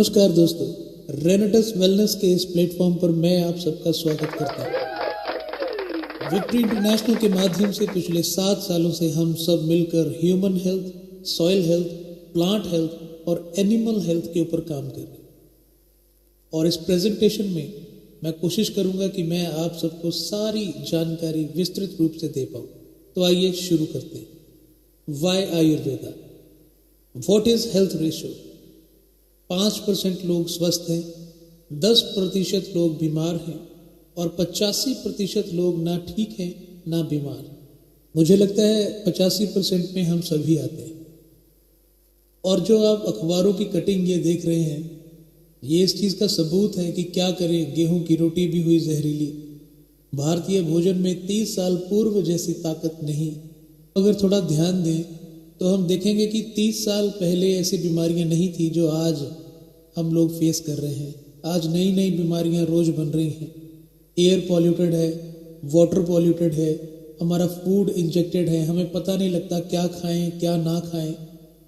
नमस्कार दोस्तों, रेनेटस वेलनेस के इस प्लेटफॉर्म पर मैं आप सबका स्वागत करता हूँ। विक्ट्री इंटरनेशनल के माध्यम से पिछले 7 सालों से हम सब मिलकर human health, soil health, plant health और एनिमल हेल्थ के ऊपर काम कर रहे हैं। और इस प्रेजेंटेशन में मैं कोशिश करूंगा कि मैं आप सबको सारी जानकारी विस्तृत रूप से दे पाऊँ। तो आइए शुरू करते हैं। Why Ayurveda? What is health ratio? 5% लोग स्वस्थ हैं, 10% लोग बीमार हैं और 85% लोग ना ठीक हैं ना बीमार। मुझे लगता है 85% में हम सभी आते हैं। और जो आप अखबारों की कटिंग ये देख रहे हैं, ये इस चीज़ का सबूत है कि क्या करें, गेहूं की रोटी भी हुई जहरीली। भारतीय भोजन में 30 साल पूर्व जैसी ताकत नहीं। अगर थोड़ा ध्यान दें तो हम देखेंगे कि 30 साल पहले ऐसी बीमारियां नहीं थी जो आज हम लोग फेस कर रहे हैं। आज नई नई बीमारियां रोज बन रही हैं। एयर पॉल्यूटेड है, वाटर पॉल्यूटेड है, हमारा फूड इंजेक्टेड है, हमें पता नहीं लगता क्या खाएं क्या ना खाएं।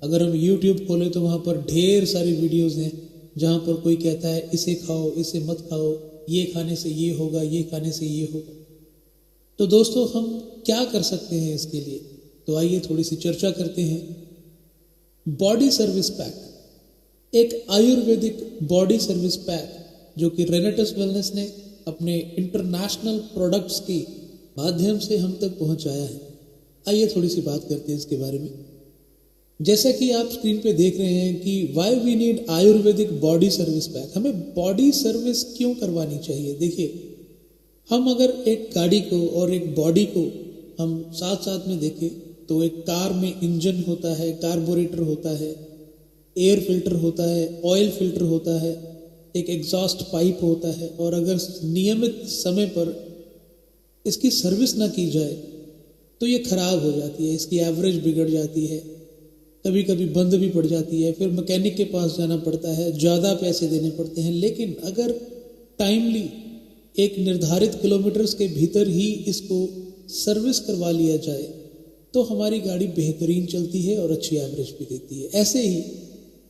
अगर हम यूट्यूब खोलें तो वहाँ पर ढेर सारी वीडियोज़ हैं जहाँ पर कोई कहता है इसे खाओ, इसे मत खाओ, ये खाने से ये होगा, ये खाने से ये होगा। तो दोस्तों, हम क्या कर सकते हैं इसके लिए? तो आइए थोड़ी सी चर्चा करते हैं। बॉडी सर्विस पैक, एक आयुर्वेदिक बॉडी सर्विस पैक जो कि रेनेटस वेलनेस ने अपने इंटरनेशनल प्रोडक्ट्स के माध्यम से हम तक पहुंचाया है। आइए थोड़ी सी बात करते हैं इसके बारे में। जैसा कि आप स्क्रीन पे देख रहे हैं कि why we need Ayurvedic body service pack. हमें बॉडी सर्विस क्यों करवानी चाहिए? देखिए, हम अगर एक गाड़ी को और एक बॉडी को हम साथ साथ में देखें तो एक कार में इंजन होता है, कार्बोरेटर होता है, एयर फिल्टर होता है, ऑयल फिल्टर होता है, एक एग्जॉस्ट पाइप होता है। और अगर नियमित समय पर इसकी सर्विस ना की जाए तो ये खराब हो जाती है, इसकी एवरेज बिगड़ जाती है, कभी कभी बंद भी पड़ जाती है, फिर मैकेनिक के पास जाना पड़ता है, ज़्यादा पैसे देने पड़ते हैं। लेकिन अगर टाइमली एक निर्धारित किलोमीटर्स के भीतर ही इसको सर्विस करवा लिया जाए तो हमारी गाड़ी बेहतरीन चलती है और अच्छी एवरेज भी देती है। ऐसे ही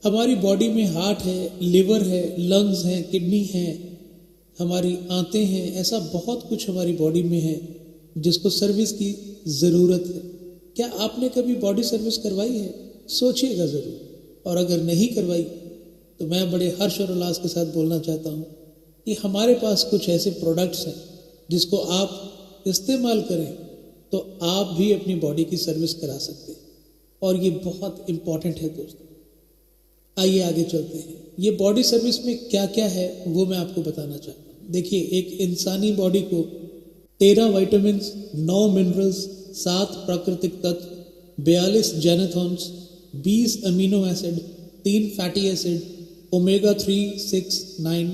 हमारी बॉडी में हार्ट है, लिवर है, लंग्स हैं, किडनी है, हमारी आंतें हैं, ऐसा बहुत कुछ हमारी बॉडी में है जिसको सर्विस की ज़रूरत है। क्या आपने कभी बॉडी सर्विस करवाई है? सोचिएगा ज़रूर। और अगर नहीं करवाई तो मैं बड़े हर्ष और उल्लास के साथ बोलना चाहता हूँ कि हमारे पास कुछ ऐसे प्रोडक्ट्स हैं जिसको आप इस्तेमाल करें तो आप भी अपनी बॉडी की सर्विस करा सकते हैं। और ये बहुत इम्पॉर्टेंट है दोस्तों। आइए आगे चलते हैं। ये बॉडी सर्विस में क्या क्या है वो मैं आपको बताना चाहता हूँ। देखिए, एक इंसानी बॉडी को 13 विटामिन्स, 9 मिनरल्स, 7 प्राकृतिक तत्व, 42 जेनेथॉन्स, 20 amino acid, 3 fatty acid, omega 3, 6, 9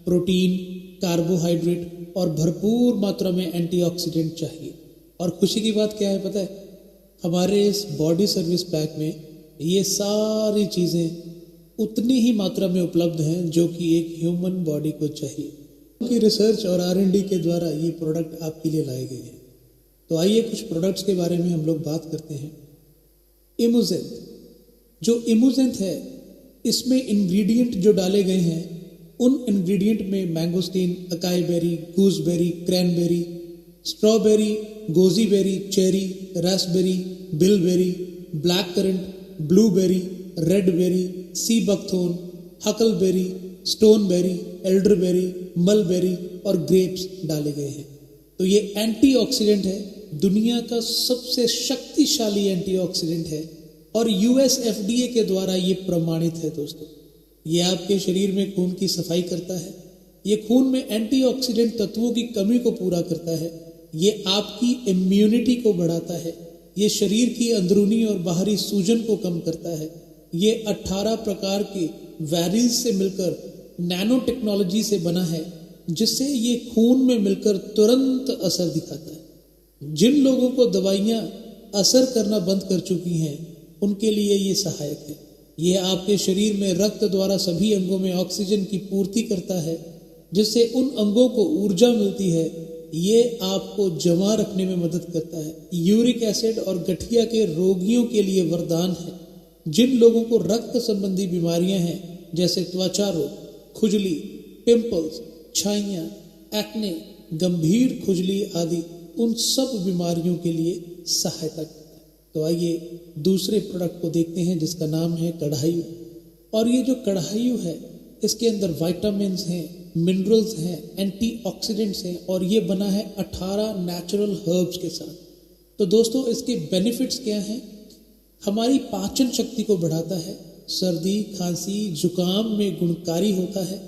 protein, carbohydrate और भरपूर मात्रा में एंटीऑक्सीडेंट चाहिए। और खुशी की बात क्या है पता है? हमारे इस बॉडी सर्विस पैक में ये सारी चीज़ें उतनी ही मात्रा में उपलब्ध हैं जो कि एक ह्यूमन बॉडी को चाहिए। उनकी रिसर्च और R&D के द्वारा ये प्रोडक्ट आपके लिए लाए गए हैं। तो आइए कुछ प्रोडक्ट्स के बारे में हम लोग बात करते हैं। इमोजेंथ, जो इमोजेंथ है इसमें इंग्रेडिएंट जो डाले गए हैं, उन इंग्रेडिएंट में mangosteen, acai berry, gooseberry, cranberry, strawberry, goji berry, cherry, raspberry, bilberry, black currant, blueberry, red berry, sea buckthorn, huckleberry, stoneberry, elderberry, mulberry और ग्रेप्स डाले गए हैं। तो ये एंटीऑक्सीडेंट है, दुनिया का सबसे शक्तिशाली एंटीऑक्सीडेंट है और US FDA के द्वारा ये प्रमाणित है दोस्तों। ये आपके शरीर में खून की सफाई करता है, ये खून में एंटीऑक्सीडेंट तत्वों की कमी को पूरा करता है, ये आपकी इम्यूनिटी को बढ़ाता है, ये शरीर की अंदरूनी और बाहरी सूजन को कम करता है, ये 18 प्रकार के वैरिल्स से मिलकर नैनो टेक्नोलॉजी से बना है जिससे ये खून में मिलकर तुरंत असर दिखाता है। जिन लोगों को दवाइयाँ असर करना बंद कर चुकी हैं उनके लिए ये सहायक है। ये आपके शरीर में रक्त द्वारा सभी अंगों में ऑक्सीजन की पूर्ति करता है जिससे उन अंगों को ऊर्जा मिलती है। ये आपको जमा रखने में मदद करता है। यूरिक एसिड और गठिया के रोगियों के लिए वरदान है। जिन लोगों को रक्त संबंधी बीमारियां हैं जैसे त्वचा रोग, खुजली, पिंपल्स, छाइयाँ, एक्ने, गंभीर खुजली आदि उन सब बीमारियों के लिए सहायता करता है। तो आइए दूसरे प्रोडक्ट को देखते हैं जिसका नाम है कढ़ायु। और ये जो कढ़ायु है इसके अंदर विटामिन्स हैं, मिनरल्स हैं, एंटीऑक्सीडेंट्स हैं और ये बना है 18 नेचुरल हर्ब्स के साथ। तो दोस्तों इसके बेनिफिट्स क्या हैं? हमारी पाचन शक्ति को बढ़ाता है, सर्दी, खांसी, जुकाम में गुणकारी होता है,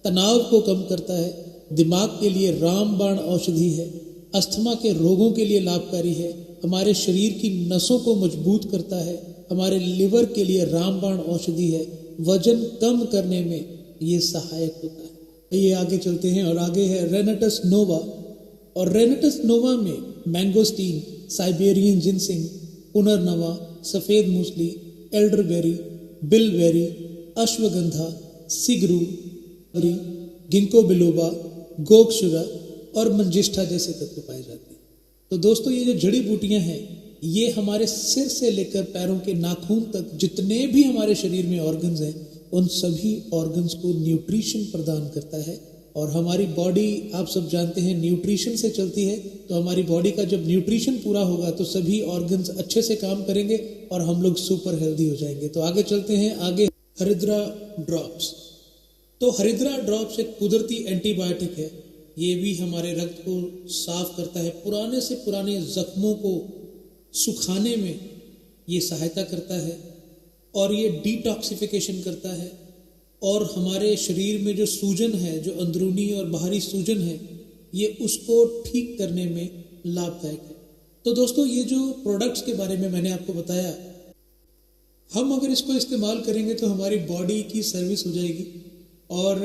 तनाव को कम करता है, दिमाग के लिए रामबाण औषधि है, अस्थमा के रोगों के लिए लाभकारी है, हमारे शरीर की नसों को मजबूत करता है, हमारे लिवर के लिए रामबाण औषधि है, वजन कम करने में ये सहायक होता है। ये आगे चलते हैं और आगे है रेनेटस नोवा। और रेनेटस नोवा में mangosteen, Siberian ginseng, punarnava, safed musli, elderberry, bilberry, ashwagandha, sigru, ginkgo biloba, gokshura और मंजिष्ठा जैसे तत्व पाए जाते हैं। तो दोस्तों ये जो जड़ी बूटियां हैं ये हमारे सिर से लेकर पैरों के नाखून तक जितने भी हमारे शरीर में ऑर्गन्स हैं उन सभी ऑर्गन्स को न्यूट्रिशन प्रदान करता है। और हमारी बॉडी आप सब जानते हैं न्यूट्रिशन से चलती है, तो हमारी बॉडी का जब न्यूट्रिशन पूरा होगा तो सभी ऑर्गन्स अच्छे से काम करेंगे और हम लोग सुपर हेल्दी हो जाएंगे। तो आगे चलते हैं, आगे हरिद्रा ड्रॉप्स। तो हरिद्रा ड्रॉप्स एक कुदरती एंटीबायोटिक है। ये भी हमारे रक्त को साफ करता है, पुराने से पुराने जख्मों को सुखाने में ये सहायता करता है और ये डिटॉक्सिफिकेशन करता है और हमारे शरीर में जो सूजन है, जो अंदरूनी और बाहरी सूजन है, ये उसको ठीक करने में लाभदायक है। तो दोस्तों ये जो प्रोडक्ट्स के बारे में मैंने आपको बताया, हम अगर इसको इस्तेमाल करेंगे तो हमारी बॉडी की सर्विस हो जाएगी। और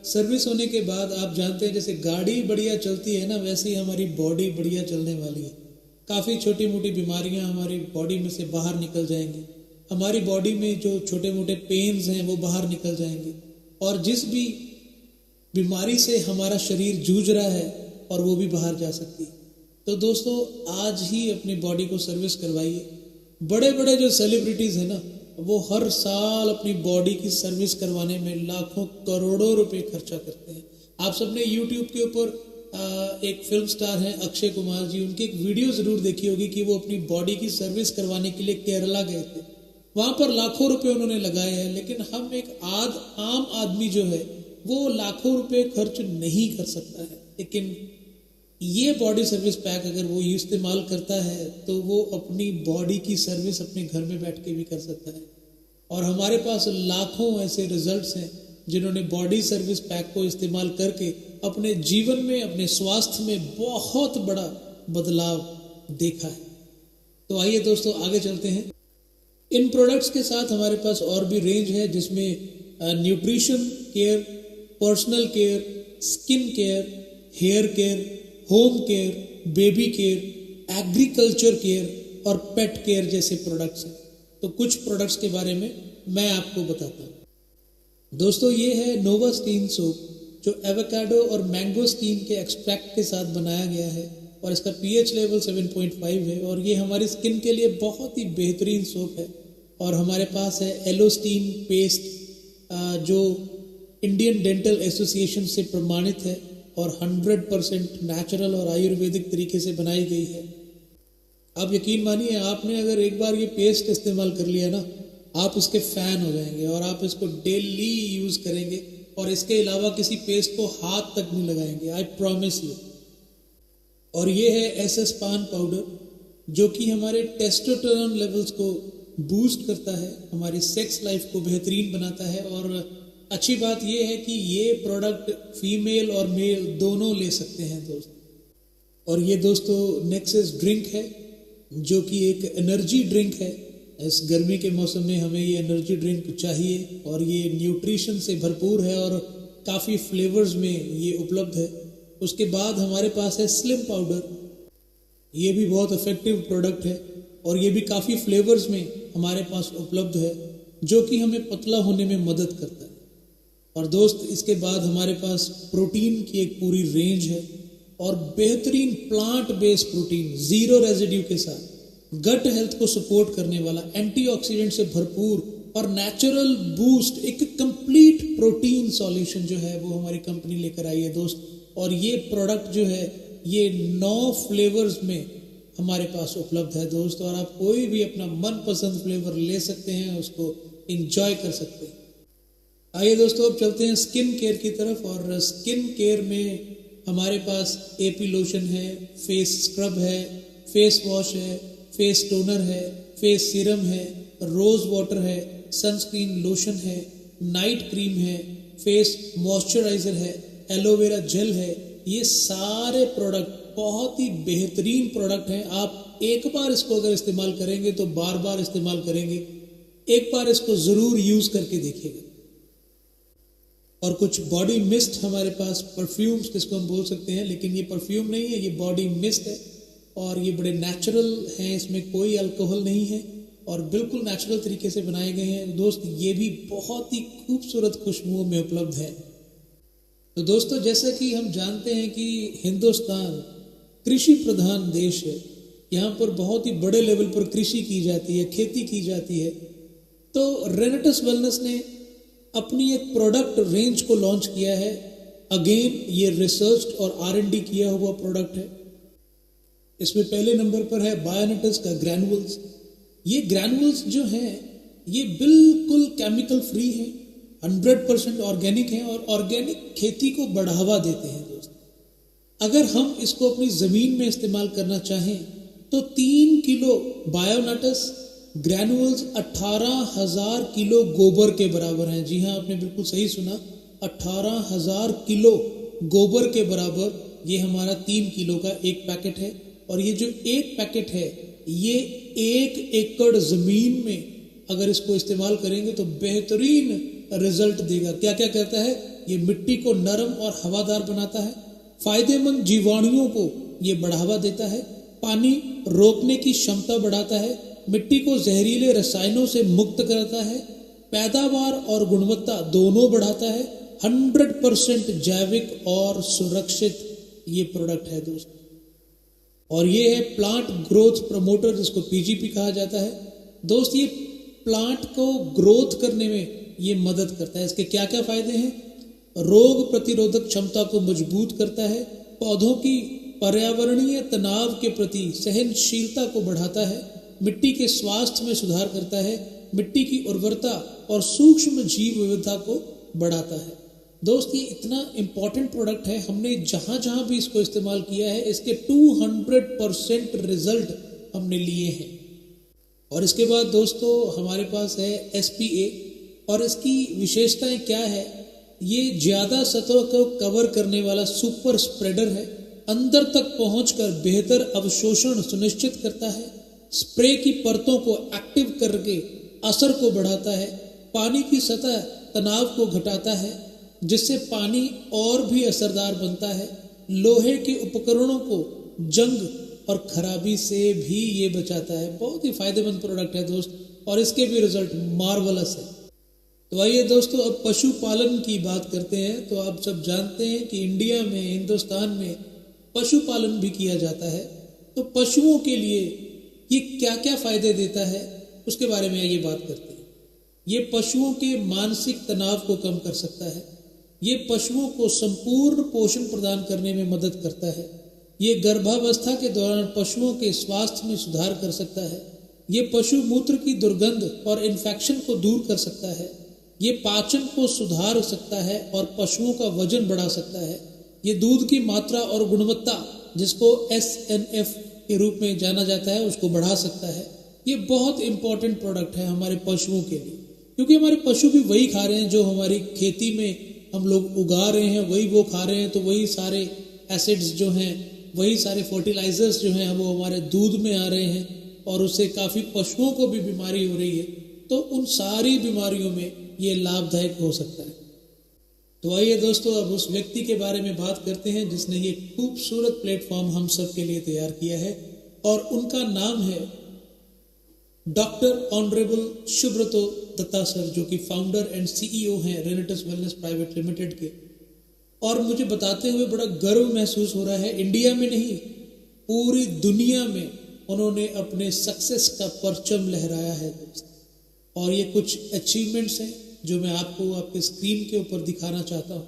सर्विस होने के बाद आप जानते हैं जैसे गाड़ी बढ़िया चलती है ना, वैसे ही हमारी बॉडी बढ़िया चलने वाली है। काफ़ी छोटी मोटी बीमारियां हमारी बॉडी में से बाहर निकल जाएंगी, हमारी बॉडी में जो छोटे मोटे पेन्स हैं वो बाहर निकल जाएंगे और जिस भी बीमारी से हमारा शरीर जूझ रहा है और वो भी बाहर जा सकती है। तो दोस्तों आज ही अपनी बॉडी को सर्विस करवाइए। बड़े बड़े जो सेलिब्रिटीज़ हैं ना वो हर साल अपनी बॉडी की सर्विस करवाने में लाखों करोड़ों रुपए खर्चा करते हैं। आप सबने यूट्यूब के ऊपर एक फिल्म स्टार हैं अक्षय कुमार जी, उनकी एक वीडियो ज़रूर देखी होगी कि वो अपनी बॉडी की सर्विस करवाने के लिए केरला गए थे। वहाँ पर लाखों रुपए उन्होंने लगाए हैं, लेकिन हम एक आम आदमी जो है वो लाखों रुपए खर्च नहीं कर सकता है। लेकिन ये बॉडी सर्विस पैक अगर वो इस्तेमाल करता है तो वो अपनी बॉडी की सर्विस अपने घर में बैठ के भी कर सकता है। और हमारे पास लाखों ऐसे रिजल्ट्स हैं जिन्होंने बॉडी सर्विस पैक को इस्तेमाल करके अपने जीवन में, अपने स्वास्थ्य में बहुत बड़ा बदलाव देखा है। तो आइए दोस्तों आगे चलते हैं। इन प्रोडक्ट्स के साथ हमारे पास और भी रेंज है जिसमें nutrition care, personal care, skin care, hair care, home care, baby care, agriculture care और पेट केयर जैसे प्रोडक्ट्स हैं। तो कुछ प्रोडक्ट्स के बारे में मैं आपको बताता हूँ। दोस्तों ये है नोवास्टीन सोप जो एवोकाडो और मैंगोस्टीन के एक्सट्रैक्ट के साथ बनाया गया है और इसका पीएच लेवल 7.5 है और ये हमारी स्किन के लिए बहुत ही बेहतरीन सोप है। और हमारे पास है एलोस्टीन पेस्ट जो इंडियन डेंटल एसोसिएशन से प्रमाणित है और 100% नेचुरल और आयुर्वेदिक तरीके से बनाई गई है। आप यकीन मानिए, आपने अगर एक बार ये पेस्ट इस्तेमाल कर लिया ना, आप इसके फ़ैन हो जाएंगे और आप इसको डेली यूज़ करेंगे और इसके अलावा किसी पेस्ट को हाथ तक नहीं लगाएंगे, आई प्रॉमिस यू। और ये है एसएस पान पाउडर जो कि हमारे टेस्टोस्टेरोन लेवल्स को बूस्ट करता है, हमारी सेक्स लाइफ को बेहतरीन बनाता है। और अच्छी बात यह है कि ये प्रोडक्ट फीमेल और मेल दोनों ले सकते हैं दोस्त। और ये दोस्तों नेक्सस ड्रिंक है जो कि एक एनर्जी ड्रिंक है। इस गर्मी के मौसम में हमें ये एनर्जी ड्रिंक चाहिए और ये न्यूट्रिशन से भरपूर है और काफ़ी फ्लेवर्स में ये उपलब्ध है। उसके बाद हमारे पास है स्लिम पाउडर, ये भी बहुत इफेक्टिव प्रोडक्ट है और ये भी काफ़ी फ्लेवर्स में हमारे पास उपलब्ध है जो कि हमें पतला होने में मदद करता है। और दोस्त इसके बाद हमारे पास प्रोटीन की एक पूरी रेंज है और बेहतरीन plant based protein zero residue के साथ गट हेल्थ को सपोर्ट करने वाला, एंटीऑक्सीडेंट से भरपूर और नेचुरल बूस्ट, एक कंप्लीट प्रोटीन सॉल्यूशन जो है वो हमारी कंपनी लेकर आई है दोस्त। और ये प्रोडक्ट जो है ये 9 फ्लेवर्स में हमारे पास उपलब्ध है दोस्त, और आप कोई भी अपना मनपसंद फ्लेवर ले सकते हैं, उसको एंजॉय कर सकते हैं। आइए दोस्तों अब चलते हैं स्किन केयर की तरफ। और स्किन केयर में हमारे पास एपी लोशन है, फेस स्क्रब है, फेस वॉश है, फेस टोनर है, फेस सीरम है, रोज वाटर है, सनस्क्रीन लोशन है, नाइट क्रीम है, फेस मॉइस्चराइजर है, एलोवेरा जेल है। ये सारे प्रोडक्ट बहुत ही बेहतरीन प्रोडक्ट हैं। आप एक बार इसको अगर इस्तेमाल करेंगे तो बार बार इस्तेमाल करेंगे। एक बार इसको जरूर यूज करके देखिएगा। और कुछ बॉडी मिस्ट हमारे पास, परफ्यूम्स जिसको हम बोल सकते हैं, लेकिन ये परफ्यूम नहीं है, ये बॉडी मिस्ट है और ये बड़े नेचुरल हैं, इसमें कोई अल्कोहल नहीं है और बिल्कुल नेचुरल तरीके से बनाए गए हैं दोस्त। ये भी बहुत ही खूबसूरत खुशबुओं में उपलब्ध है। तो दोस्तों जैसा कि हम जानते हैं कि हिंदुस्तान कृषि प्रधान देश है, यहाँ पर बहुत ही बड़े लेवल पर कृषि की जाती है, खेती की जाती है। तो रेनेटस वेलनेस ने अपनी एक प्रोडक्ट रेंज को लॉन्च किया है। अगेन ये रिसर्च और R&D किया हुआ प्रोडक्ट है। इसमें पहले नंबर पर है बायोनेटस का ग्रैनुअल्स। ये ग्रैनुअल्स जो हैं ये बिल्कुल केमिकल फ्री है, 100% ऑर्गेनिक है और ऑर्गेनिक खेती को बढ़ावा देते हैं दोस्त। अगर हम इसको अपनी जमीन में इस्तेमाल करना चाहें तो 3 किलो बायोनेटस ग्रैनुअल्स 18,000 किलो गोबर के बराबर हैं। जी हाँ, आपने बिल्कुल सही सुना, 18,000 किलो गोबर के बराबर ये हमारा 3 किलो का एक पैकेट है। और ये जो एक पैकेट है ये 1 एकड़ जमीन में अगर इसको इस्तेमाल करेंगे तो बेहतरीन रिजल्ट देगा। क्या क्या करता है, ये मिट्टी को नरम और हवादार बनाता है, फायदेमंद जीवाणुओं को ये बढ़ावा देता है, पानी रोकने की क्षमता बढ़ाता है, मिट्टी को जहरीले रसायनों से मुक्त करता है, पैदावार और गुणवत्ता दोनों बढ़ाता है, 100% जैविक और सुरक्षित ये प्रोडक्ट है दोस्तों। और ये है प्लांट ग्रोथ प्रमोटर, जिसको PGP कहा जाता है दोस्त। ये प्लांट को ग्रोथ करने में ये मदद करता है। इसके क्या क्या फायदे हैं, रोग प्रतिरोधक क्षमता को मजबूत करता है, पौधों की पर्यावरणीय तनाव के प्रति सहनशीलता को बढ़ाता है, मिट्टी के स्वास्थ्य में सुधार करता है, मिट्टी की उर्वरता और सूक्ष्म जीव विविधता को बढ़ाता है दोस्त। ये इतना इम्पॉर्टेंट प्रोडक्ट है, हमने जहां जहां भी इसको इस्तेमाल किया है इसके 200% रिजल्ट हमने लिए हैं। और इसके बाद दोस्तों हमारे पास है SPA, और इसकी विशेषताएं क्या है, ये ज्यादा सतह को कवर करने वाला सुपर स्प्रेडर है, अंदर तक पहुंचकर बेहतर अवशोषण सुनिश्चित करता है, स्प्रे की परतों को एक्टिव करके असर को बढ़ाता है, पानी की सतह तनाव को घटाता है जिससे पानी और भी असरदार बनता है, लोहे के उपकरणों को जंग और खराबी से भी ये बचाता है। बहुत ही फायदेमंद प्रोडक्ट है दोस्त, और इसके भी रिजल्ट मार्वलस है। तो आइए दोस्तों अब पशुपालन की बात करते हैं। तो आप सब जानते हैं कि इंडिया में, हिंदुस्तान में पशुपालन भी किया जाता है। तो पशुओं के लिए ये क्या क्या फायदे देता है उसके बारे में आइए बात करते हैं। ये पशुओं के मानसिक तनाव को कम कर सकता है, ये पशुओं को संपूर्ण पोषण प्रदान करने में मदद करता है, ये गर्भावस्था के दौरान पशुओं के स्वास्थ्य में सुधार कर सकता है, ये पशु मूत्र की दुर्गंध और इन्फेक्शन को दूर कर सकता है, ये पाचन को सुधार सकता है और पशुओं का वजन बढ़ा सकता है, ये दूध की मात्रा और गुणवत्ता जिसको SNF के रूप में जाना जाता है उसको बढ़ा सकता है। ये बहुत इंपॉर्टेंट प्रोडक्ट है हमारे पशुओं के लिए, क्योंकि हमारे पशु भी वही खा रहे हैं जो हमारी खेती में हम लोग उगा रहे हैं, वही वो खा रहे हैं। तो वही सारे एसिड्स जो हैं, वही सारे फर्टिलाइजर्स जो हैं वो हमारे दूध में आ रहे हैं और उससे काफ़ी पशुओं को भी बीमारी हो रही है। तो उन सारी बीमारियों में ये लाभदायक हो सकता है। तो आइए दोस्तों अब उस व्यक्ति के बारे में बात करते हैं जिसने ये खूबसूरत प्लेटफॉर्म हम सब के लिए तैयार किया है, और उनका नाम है doctor honourable Subrato Dutta sir, जो कि फाउंडर एंड CEO हैं रेनेटस वेलनेस प्राइवेट लिमिटेड के। और मुझे बताते हुए बड़ा गर्व महसूस हो रहा है, इंडिया में नहीं पूरी दुनिया में उन्होंने अपने सक्सेस का परचम लहराया है दोस्त। और ये कुछ अचीवमेंट्स हैं जो मैं आपको आपके स्क्रीन के ऊपर दिखाना चाहता हूँ।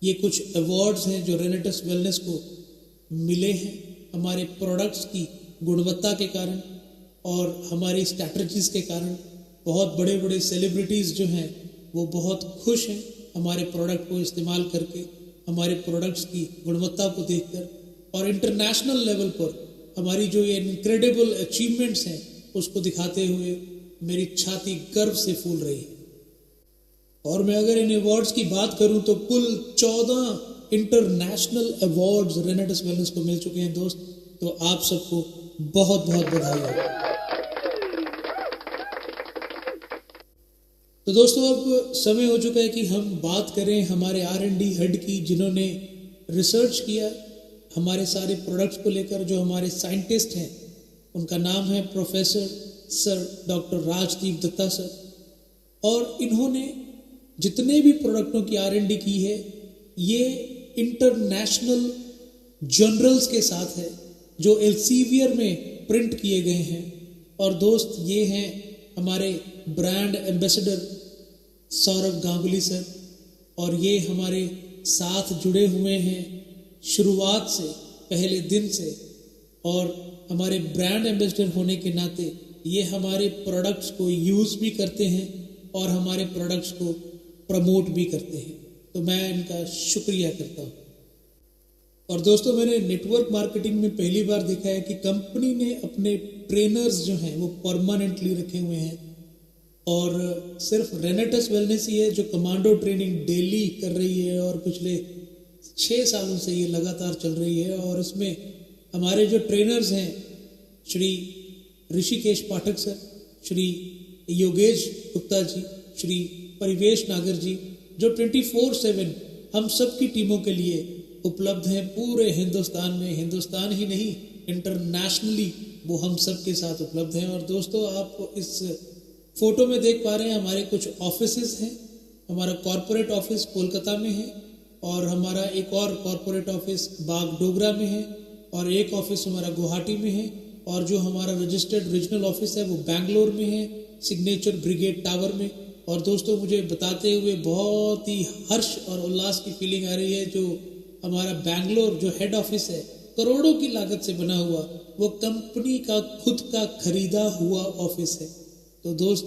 ये कुछ अवार्ड्स हैं जो रेनेटस वेलनेस को मिले हैं हमारे प्रोडक्ट्स की गुणवत्ता के कारण और हमारी स्ट्रैटेजीज के कारण। बहुत बड़े बड़े सेलिब्रिटीज़ जो हैं वो बहुत खुश हैं हमारे प्रोडक्ट को इस्तेमाल करके, हमारे प्रोडक्ट्स की गुणवत्ता को देखकर, और इंटरनेशनल लेवल पर हमारी जो ये इनक्रेडिबल अचीवमेंट्स हैं उसको दिखाते हुए मेरी छाती गर्व से फूल रही है। और मैं अगर इन अवार्ड्स की बात करूं तो कुल 14 इंटरनेशनल अवार्ड्स रेनेटस वेलनेस को मिल चुके हैं दोस्त। तो आप सबको बहुत बहुत बधाई हो। तो दोस्तों अब समय हो चुका है कि हम बात करें हमारे R&D हेड की, जिन्होंने रिसर्च किया हमारे सारे प्रोडक्ट्स को लेकर, जो हमारे साइंटिस्ट हैं। उनका नाम है professor sir doctor Rajdeep Dutta sir. और इन्होंने जितने भी प्रोडक्टों की R&D की है ये इंटरनेशनल जर्नल्स के साथ है जो एल्सेवियर में प्रिंट किए गए हैं। और दोस्त ये हैं हमारे brand ambassador Saurabh Ganguly sir, और ये हमारे साथ जुड़े हुए हैं शुरुआत से, पहले दिन से। और हमारे ब्रांड एम्बेसडर होने के नाते ये हमारे प्रोडक्ट्स को यूज़ भी करते हैं और हमारे प्रोडक्ट्स को प्रमोट भी करते हैं। तो मैं इनका शुक्रिया करता हूँ। और दोस्तों मैंने नेटवर्क मार्केटिंग में पहली बार देखा है कि कंपनी ने अपने ट्रेनर्स जो हैं वो परमानेंटली रखे हुए हैं। और सिर्फ रेनेटस वेलनेस ही है जो कमांडो ट्रेनिंग डेली कर रही है और पिछले 6 सालों से ये लगातार चल रही है। और इसमें हमारे जो ट्रेनर्स हैं श्री ऋषिकेश पाठक सर, श्री योगेश गुप्ता जी, श्री परिवेश नागर जी, जो 24/7 हम सब की टीमों के लिए उपलब्ध हैं पूरे हिंदुस्तान में। हिंदुस्तान ही नहीं, इंटरनेशनली वो हम सब के साथ उपलब्ध हैं। और दोस्तों आप इस फोटो में देख पा रहे हैं हमारे कुछ ऑफिसेज हैं। हमारा कॉरपोरेट ऑफिस कोलकाता में है, और हमारा एक और कॉरपोरेट ऑफिस बागडोगरा में है, और एक ऑफिस हमारा गुवाहाटी में है, और जो हमारा रजिस्टर्ड रीजनल ऑफिस है वो बैंगलोर में है, सिग्नेचर ब्रिगेड टावर में। और दोस्तों मुझे बताते हुए बहुत ही हर्ष और उल्लास की फीलिंग आ रही है, जो हमारा बैंगलोर जो हेड ऑफिस है करोड़ों की लागत से बना हुआ, वो कंपनी का खुद का खरीदा हुआ ऑफिस है। तो दोस्त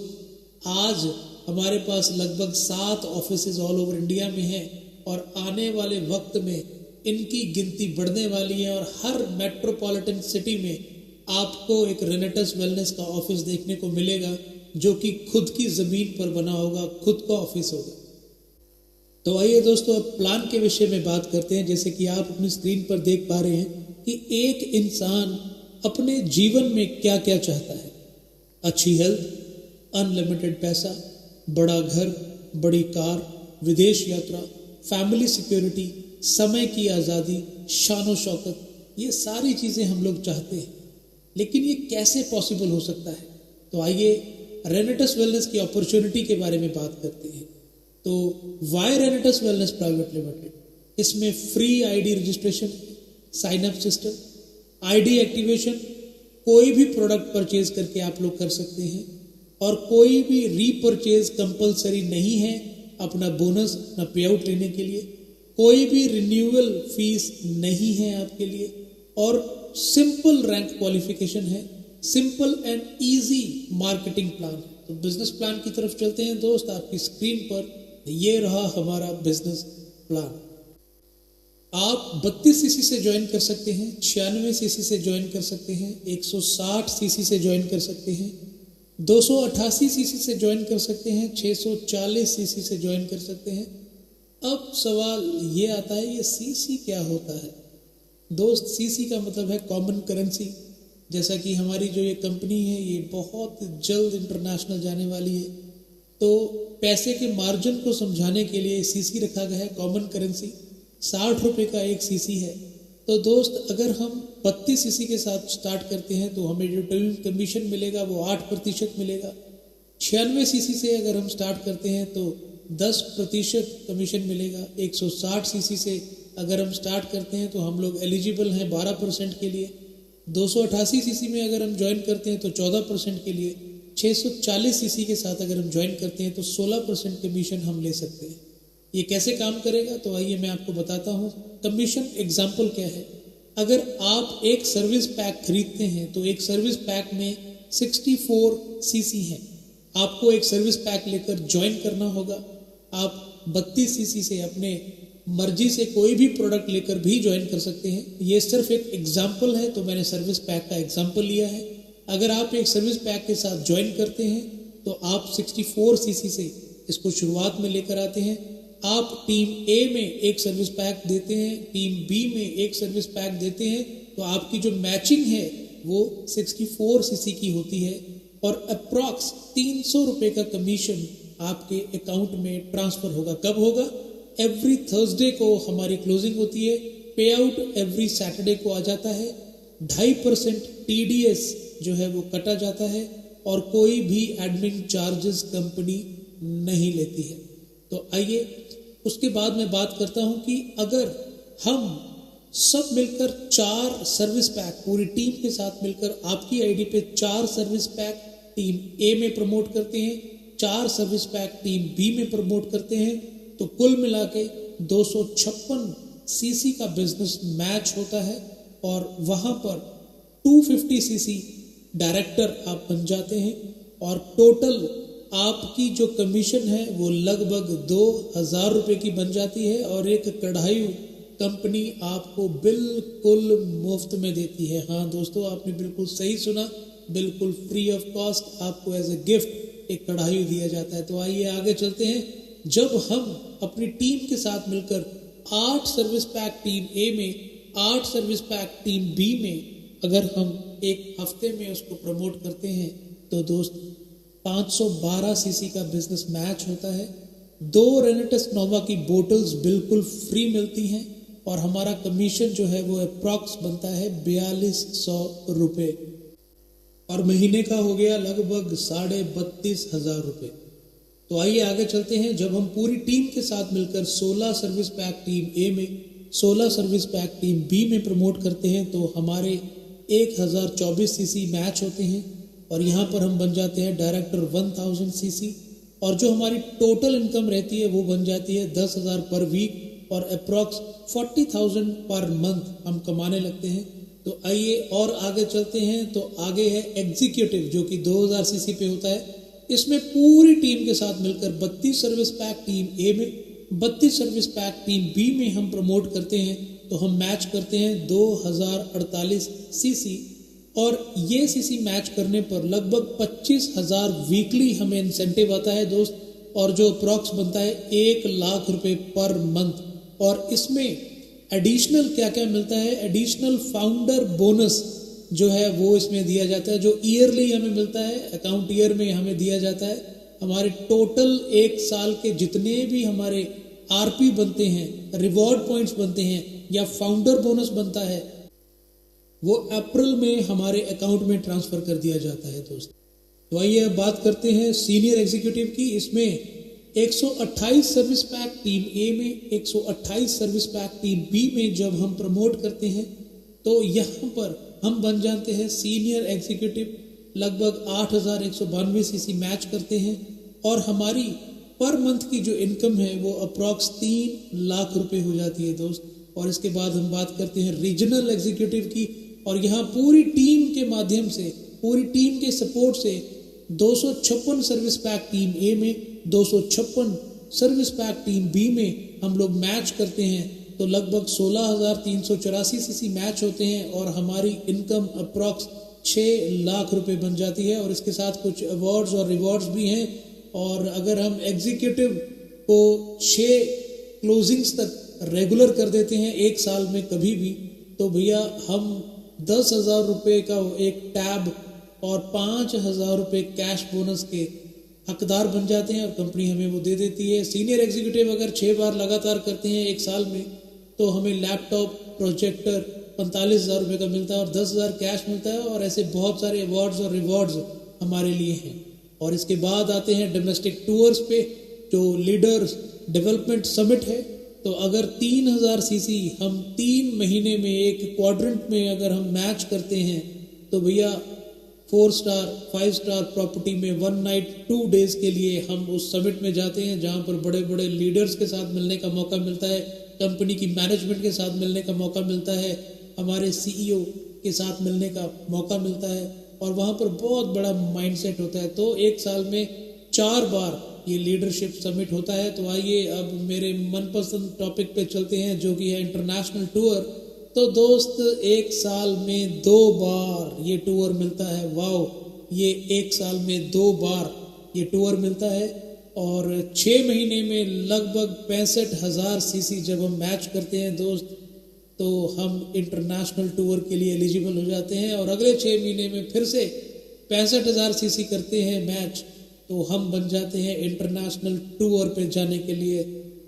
आज हमारे पास लगभग 7 ऑफिसेज ऑल ओवर इंडिया में हैं, और आने वाले वक्त में इनकी गिनती बढ़ने वाली है। और हर मेट्रोपॉलिटन सिटी में आपको एक रेनेटस वेलनेस का ऑफिस देखने को मिलेगा जो कि खुद की जमीन पर बना होगा, खुद का ऑफिस होगा। तो आइए दोस्तों अब प्लान के विषय में बात करते हैं। जैसे कि आप अपनी स्क्रीन पर देख पा रहे हैं कि एक इंसान अपने जीवन में क्या क्या चाहता है। अच्छी हेल्थ, अनलिमिटेड पैसा, बड़ा घर, बड़ी कार, विदेश यात्रा, फैमिली सिक्योरिटी, समय की आज़ादी, शान शौकत, ये सारी चीज़ें हम लोग चाहते हैं। लेकिन ये कैसे पॉसिबल हो सकता है? तो आइए रेनेटस वेलनेस की अपॉर्चुनिटी के बारे में बात करते हैं। तो वाई रेनेटस वेलनेस प्राइवेट लिमिटेड, इसमें free ID registration, sign up system, ID activation, कोई भी प्रोडक्ट परचेज करके आप लोग कर सकते हैं, और कोई भी रीपरचेज कंपलसरी नहीं है अपना बोनस अपना पे आउट लेने के लिए। कोई भी रिन्यूअल फीस नहीं है आपके लिए, और सिंपल रैंक क्वालिफिकेशन है, simple and easy marketing plan. तो बिजनेस प्लान की तरफ चलते हैं दोस्त। आपकी स्क्रीन पर ये रहा हमारा बिजनेस प्लान। आप 32 सीसी से ज्वाइन कर सकते हैं, 96 सीसी से ज्वाइन कर सकते हैं, 160 सीसी से ज्वाइन कर सकते हैं, 288 सीसी से ज्वाइन कर सकते हैं, 640 सीसी से ज्वाइन कर सकते हैं। अब सवाल ये आता है ये सीसी क्या होता है? दोस्त सीसी का मतलब है कॉमन करेंसी। जैसा कि हमारी जो ये कंपनी है ये बहुत जल्द इंटरनेशनल जाने वाली है, तो पैसे के मार्जिन को समझाने के लिए सीसी रखा गया है, कॉमन करेंसी। 60 रुपये का एक सीसी है। तो दोस्त अगर हम 32 सीसी के साथ स्टार्ट करते हैं तो हमें जो टर्म कमीशन मिलेगा वो 8% मिलेगा। 96 सीसी से अगर हम स्टार्ट करते हैं तो 10% कमीशन मिलेगा। 160 सीसी से अगर हम स्टार्ट करते हैं तो हम लोग एलिजिबल हैं 12% के लिए। 288 सीसी में अगर हम ज्वाइन करते हैं तो 14% के लिए, 640 सीसी के साथ अगर हम ज्वाइन करते हैं तो 16% कमीशन हम ले सकते हैं। ये कैसे काम करेगा तो आइए मैं आपको बताता हूँ। कमीशन एग्जाम्पल क्या है, अगर आप एक सर्विस पैक खरीदते हैं तो एक सर्विस पैक में 64 सीसी है, आपको एक सर्विस पैक लेकर ज्वाइन करना होगा। आप 32 सीसी से अपने मर्जी से कोई भी प्रोडक्ट लेकर भी ज्वाइन कर सकते हैं। ये सिर्फ एक एग्जाम्पल है, तो मैंने सर्विस पैक का एग्जाम्पल लिया है। अगर आप एक सर्विस पैक के साथ ज्वाइन करते हैं तो आप 64 सीसी से इसको शुरुआत में लेकर आते हैं। आप टीम ए में एक सर्विस पैक देते हैं, टीम बी में एक सर्विस पैक देते हैं, तो आपकी जो मैचिंग है वो 64 सीसी की होती है और अप्रॉक्स 300 रुपये का कमीशन आपके अकाउंट में ट्रांसफर होगा। कब होगा? एवरी थर्सडे को हमारी क्लोजिंग होती है, पे आउट एवरी सैटरडे को आ जाता है। 2.5% TDS जो है वो कटा जाता है और कोई भी एडमिन चार्जेस कंपनी नहीं लेती है। तो आइए उसके बाद मैं बात करता हूं कि अगर हम सब मिलकर 4 सर्विस पैक पूरी टीम के साथ मिलकर आपकी आईडी पे 4 सर्विस पैक टीम ए में प्रमोट करते हैं, 4 सर्विस पैक टीम बी में प्रमोट करते हैं, तो कुल मिला के 256 सीसी का बिजनेस मैच होता है और वहां पर 250 सीसी डायरेक्टर आप बन जाते हैं और टोटल आपकी जो कमीशन है वो लगभग 2000 रुपये की बन जाती है और एक कढ़ाई कंपनी आपको बिल्कुल मुफ्त में देती है। हाँ दोस्तों, आपने बिल्कुल सही सुना, बिल्कुल फ्री ऑफ कॉस्ट आपको एज ए गिफ्ट एक कढ़ाई दिया जाता है। तो आइए आगे चलते हैं। जब हम अपनी टीम के साथ मिलकर 8 सर्विस पैक टीम ए में, 8 सर्विस पैक टीम बी में अगर हम एक हफ्ते में उसको प्रमोट करते हैं तो दोस्त 512 सीसी का बिजनेस मैच होता है। 2 रेनेटस नोवा की बोटल्स बिल्कुल फ्री मिलती हैं और हमारा कमीशन जो है वो अप्रॉक्स बनता है 4200 रुपये और महीने का हो गया लगभग 32,500 रुपये। तो आइए आगे चलते हैं। जब हम पूरी टीम के साथ मिलकर 16 सर्विस पैक टीम ए में, 16 सर्विस पैक टीम बी में प्रमोट करते हैं तो हमारे 1024 सीसी मैच होते हैं और यहाँ पर हम बन जाते हैं डायरेक्टर 1000 सीसी और जो हमारी टोटल इनकम रहती है वो बन जाती है 10,000 पर वीक और अप्रॉक्स 40,000 पर मंथ हम कमाने लगते हैं। तो आइए और आगे चलते हैं। तो आगे है एग्जीक्यूटिव जो कि 2000 सीसी पे होता है। इसमें पूरी टीम के साथ मिलकर 32 सर्विस पैक टीम ए में, 32 सर्विस पैक टीम बी में हम प्रमोट करते हैं तो हम मैच करते हैं 2048 सीसी और ये सीसी मैच करने पर लगभग 25,000 वीकली हमें इंसेंटिव आता है दोस्त और जो अप्रॉक्स बनता है 1 लाख रुपए पर मंथ। और इसमें एडिशनल क्या क्या मिलता है, एडिशनल फाउंडर बोनस जो है वो इसमें दिया जाता है, जो ईयरली हमें मिलता है, अकाउंट ईयर में हमें दिया जाता है। हमारे टोटल 1 साल के जितने भी हमारे आरपी बनते हैं, रिवॉर्ड पॉइंट्स बनते हैं या फाउंडर बोनस बनता है वो अप्रैल में हमारे अकाउंट में ट्रांसफर कर दिया जाता है दोस्त। तो आइए अब बात करते हैं सीनियर एग्जीक्यूटिव की। इसमें 128 सर्विस पैक टीम ए में, 128 सर्विस पैक टीम बी में जब हम प्रमोट करते हैं तो यहाँ पर हम बन जाते हैं सीनियर एग्जीक्यूटिव। लगभग 8,192 सीसी मैच करते हैं और हमारी पर मंथ की जो इनकम है वो अप्रॉक्स 3 लाख रुपए हो जाती है दोस्त। और इसके बाद हम बात करते हैं रीजनल एग्जीक्यूटिव की और यहाँ पूरी टीम के माध्यम से, पूरी टीम के सपोर्ट से 256 सर्विस पैक टीम ए में, 256 सर्विस पैक टीम बी में हम लोग मैच करते हैं तो लगभग 16,384 सीसी मैच होते हैं और हमारी इनकम अप्रॉक्स 6 लाख रुपए बन जाती है। और इसके साथ कुछ अवार्ड्स और रिवॉर्ड्स भी हैं और अगर हम एग्जीक्यूटिव को 6 क्लोजिंग्स तक रेगुलर कर देते हैं 1 साल में कभी भी, तो भैया हम 10,000 रुपये का एक टैब और 5,000 रुपये कैश बोनस के हकदार बन जाते हैं और कंपनी हमें वो दे देती है। सीनियर एग्जीक्यूटिव अगर 6 बार लगातार करते हैं 1 साल में तो हमें लैपटॉप, प्रोजेक्टर 45,000 रुपये का मिलता है और 10,000 कैश मिलता है और ऐसे बहुत सारे अवार्ड्स और रिवॉर्ड्स हमारे लिए हैं। और इसके बाद आते हैं डोमेस्टिक टूर्स पे, जो लीडर्स डेवलपमेंट समिट है। तो अगर 3,000 सीसी हम 3 महीने में एक क्वाड्रेंट में अगर हम मैच करते हैं तो भैया 4 स्टार 5 स्टार प्रॉपर्टी में 1 नाइट 2 डेज के लिए हम उस समिट में जाते हैं, जहां पर बड़े बड़े लीडर्स के साथ मिलने का मौका मिलता है, कंपनी की मैनेजमेंट के साथ मिलने का मौका मिलता है, हमारे सीईओ के साथ मिलने का मौका मिलता है, और वहाँ पर बहुत बड़ा माइंडसेट होता है। तो एक साल में 4 बार ये लीडरशिप समिट होता है। तो आइए अब मेरे मनपसंद टॉपिक पे चलते हैं, जो कि है इंटरनेशनल टूर। तो दोस्त, एक साल में 2 बार ये टूर मिलता है। वाओ, ये एक साल में 2 बार ये टूर मिलता है, और 6 महीने में लगभग 65,000 सीसी जब हम मैच करते हैं दोस्त, तो हम इंटरनेशनल टूर के लिए एलिजिबल हो जाते हैं। और अगले 6 महीने में फिर से 65,000 सीसी करते हैं मैच, तो हम बन जाते हैं इंटरनेशनल टूर पे जाने के लिए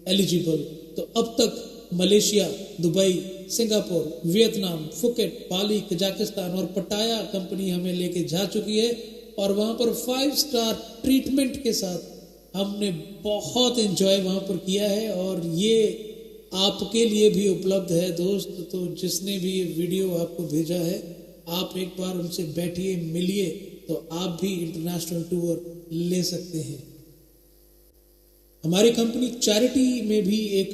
एलिजिबल। तो अब तक Malaysia, Dubai, Singapore, Vietnam, Phuket, Bali, Kazakhstan और पटाया कंपनी हमें लेके जा चुकी है, और वहाँ पर 5 स्टार ट्रीटमेंट के साथ हमने बहुत एंजॉय वहाँ पर किया है। और ये आपके लिए भी उपलब्ध है दोस्त। तो जिसने भी ये वीडियो आपको भेजा है, आप एक बार उनसे बैठिए, मिलिए, तो आप भी इंटरनेशनल टूर ले सकते हैं। हमारी कंपनी चैरिटी में भी एक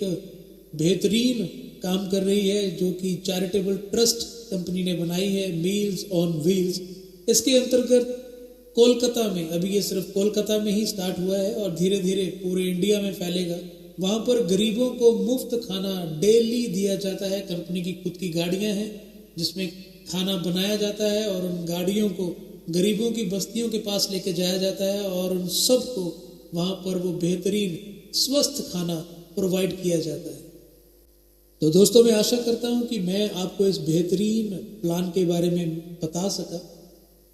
बेहतरीन काम कर रही है, जो कि चैरिटेबल ट्रस्ट कंपनी ने बनाई है, मील्स ऑन व्हील्स। इसके अंतर्गत कोलकाता में, अभी ये सिर्फ कोलकाता में ही स्टार्ट हुआ है और धीरे धीरे पूरे इंडिया में फैलेगा। वहाँ पर गरीबों को मुफ्त खाना डेली दिया जाता है। कंपनी की खुद की गाड़ियाँ हैं जिसमें खाना बनाया जाता है, और उन गाड़ियों को गरीबों की बस्तियों के पास लेके जाया जाता है, और उन सबको वहाँ पर वो बेहतरीन स्वस्थ खाना प्रोवाइड किया जाता है। तो दोस्तों, मैं आशा करता हूँ कि मैं आपको इस बेहतरीन प्लान के बारे में बता सका,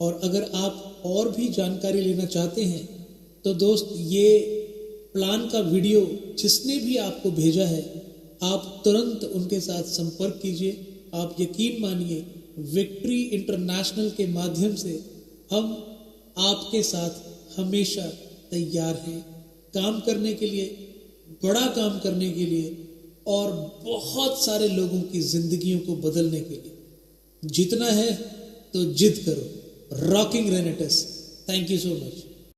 और अगर आप और भी जानकारी लेना चाहते हैं तो दोस्त, ये प्लान का वीडियो जिसने भी आपको भेजा है, आप तुरंत उनके साथ संपर्क कीजिए। आप यकीन मानिए, विक्ट्री इंटरनेशनल के माध्यम से हम आपके साथ हमेशा तैयार हैं काम करने के लिए, बड़ा काम करने के लिए, और बहुत सारे लोगों की जिंदगियों को बदलने के लिए। जीतना है तो जिद करो। Rocking रेनेटस। Thank you so much.